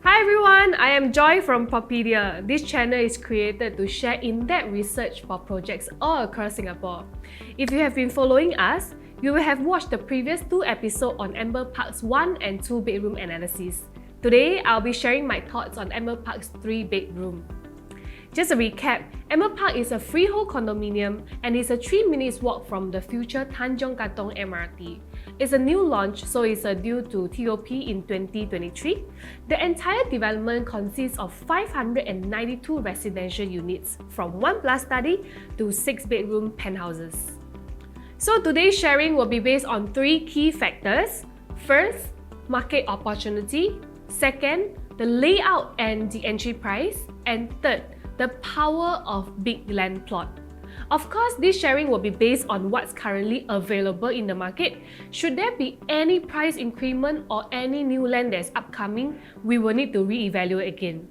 Hi everyone, I am Joy from Propedia. This channel is created to share in-depth research for projects all across Singapore. If you have been following us, you will have watched the previous 2 episodes on Amber Park's 1 and 2 bedroom analysis. Today, I'll be sharing my thoughts on Amber Park's 3 bedroom. Just a recap, Amber Park is a freehold condominium and is a 3 minutes walk from the future Tanjong Katong MRT. It's a new launch, so it's due to TOP in 2023. The entire development consists of 592 residential units from 1+ study to 6 bedroom penthouses. So today's sharing will be based on 3 key factors. First, market opportunity. Second, the layout and the entry price. And third, the power of big land plot. Of course, this sharing will be based on what's currently available in the market. Should there be any price increment or any new land that's upcoming, we will need to reevaluate again.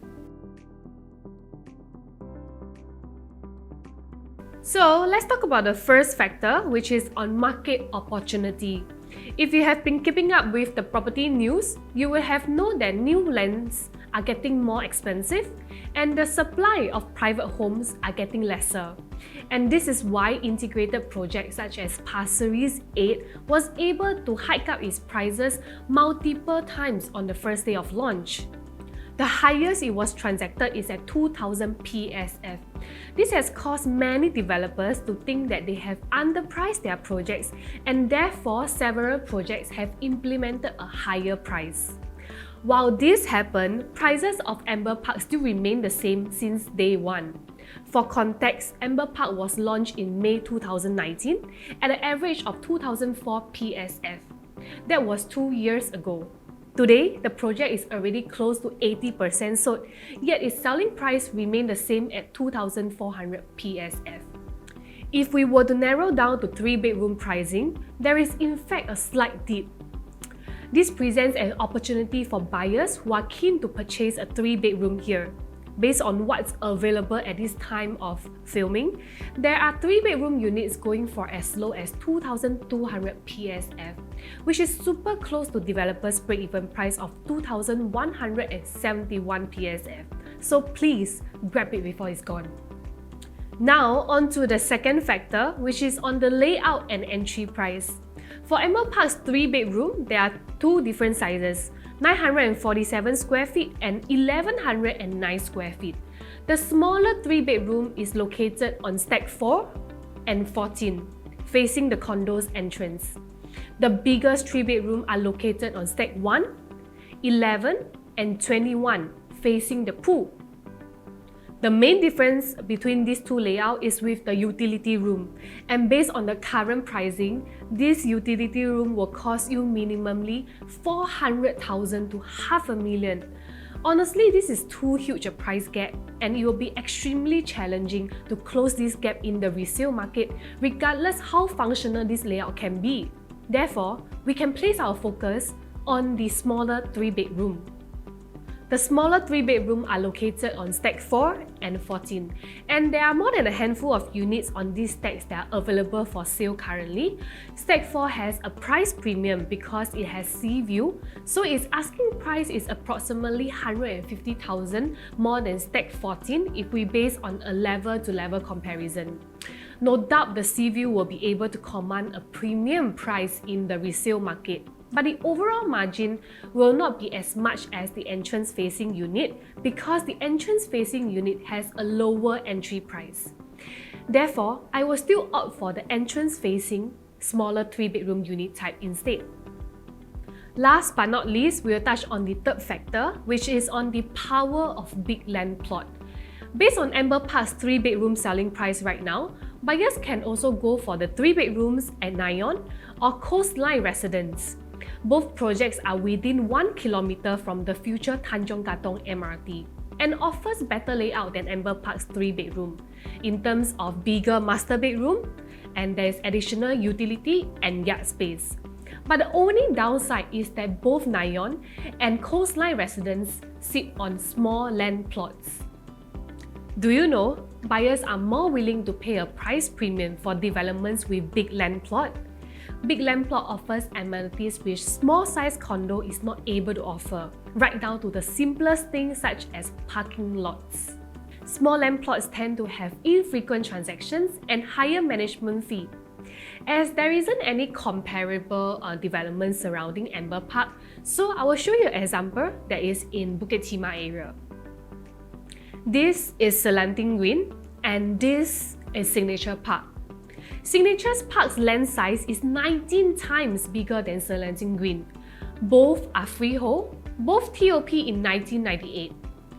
So let's talk about the first factor, which is on market opportunity. If you have been keeping up with the property news, you will have known that new lands are getting more expensive and the supply of private homes are getting lesser. And this is why integrated projects such as Pasir Ris 8 was able to hike up its prices multiple times on the first day of launch. The highest it was transacted is at 2,000 PSF. This has caused many developers to think that they have underpriced their projects, and therefore several projects have implemented a higher price. While this happened, prices of Amber Park still remain the same since day one. For context, Amber Park was launched in May 2019 at an average of 2004 PSF. That was 2 years ago. Today, the project is already close to 80% sold, yet its selling price remained the same at 2,400 PSF. If we were to narrow down to 3 bedroom pricing, there is in fact a slight dip. This presents an opportunity for buyers who are keen to purchase a 3 bedroom here. Based on what's available at this time of filming, there are 3 bedroom units going for as low as 2,200 PSF, which is super close to developers' break-even price of 2,171 PSF. So please grab it before it's gone. Now on to the second factor, which is on the layout and entry price. For Amber Park's 3 bedroom, there are 2 different sizes, 947 square feet and 1109 square feet. The smaller 3 bedroom is located on stack 4 and 14, facing the condo's entrance. The biggest 3 bedroom are located on stack 1, 11 and 21, facing the pool. The main difference between these 2 layouts is with the utility room, and based on the current pricing, this utility room will cost you minimally 400,000 to $500,000. Honestly, this is too huge a price gap, and it will be extremely challenging to close this gap in the resale market, regardless how functional this layout can be. Therefore, we can place our focus on the smaller 3 bedroom. The smaller 3 bedroom are located on stack 4 and 14, and there are more than a handful of units on these stacks that are available for sale currently. Stack 4 has a price premium because it has sea view, so its asking price is approximately 150,000 more than stack 14 if we base on a level-to-level comparison. No doubt the sea view will be able to command a premium price in the resale market, but the overall margin will not be as much as the entrance-facing unit because the entrance-facing unit has a lower entry price. Therefore, I will still opt for the entrance-facing, smaller 3 bedroom unit type instead. Last but not least, we will touch on the third factor, which is on the power of big land plot. Based on Amber Park's 3 bedroom selling price right now, buyers can also go for the 3 bedrooms at Nayon or Coastline Residence. Both projects are within 1 kilometer from the future Tanjong Katong MRT and offers better layout than Amber Park's 3 bedroom in terms of bigger master bedroom, and there is additional utility and yard space. But the only downside is that both Nayon and Coastline Residence sit on small land plots. Do you know, buyers are more willing to pay a price premium for developments with big land plot? Big Land Plot offers amenities which small-sized condo is not able to offer, right down to the simplest things such as parking lots. Small land plots tend to have infrequent transactions and higher management fee. As there isn't any comparable development surrounding Amber Park, so I will show you an example that is in Bukit Timah area. This is Selanting Green and this is Signature Park. Signature Park's land size is 19 times bigger than Selanting Green. Both are freehold, both TOP in 1998.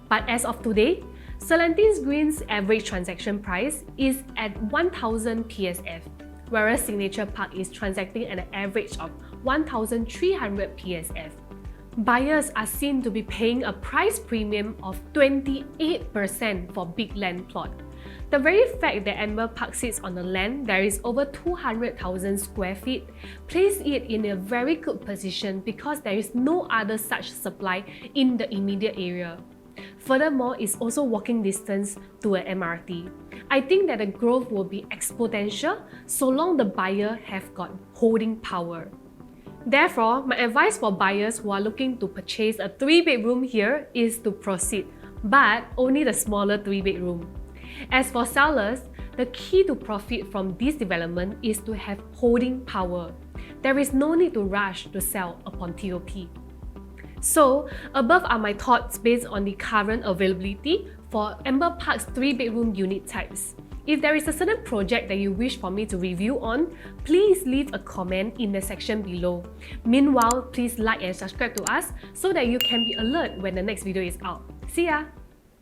But as of today, Selanting Green's average transaction price is at 1,000 PSF, whereas Signature Park is transacting at an average of 1,300 PSF. Buyers are seen to be paying a price premium of 28% for big land plot. The very fact that Amber Park sits on a land that is over 200,000 square feet places it in a very good position because there is no other such supply in the immediate area. Furthermore, it's also walking distance to an MRT. I think that the growth will be exponential so long the buyer have got holding power. Therefore, my advice for buyers who are looking to purchase a 3-bedroom here is to proceed, but only the smaller 3-bedroom. As for sellers, the key to profit from this development is to have holding power. There is no need to rush to sell upon TOP. So, above are my thoughts based on the current availability for Amber Park's 3-bedroom unit types. If there is a certain project that you wish for me to review on, please leave a comment in the section below. Meanwhile, please like and subscribe to us so that you can be alert when the next video is out. See ya!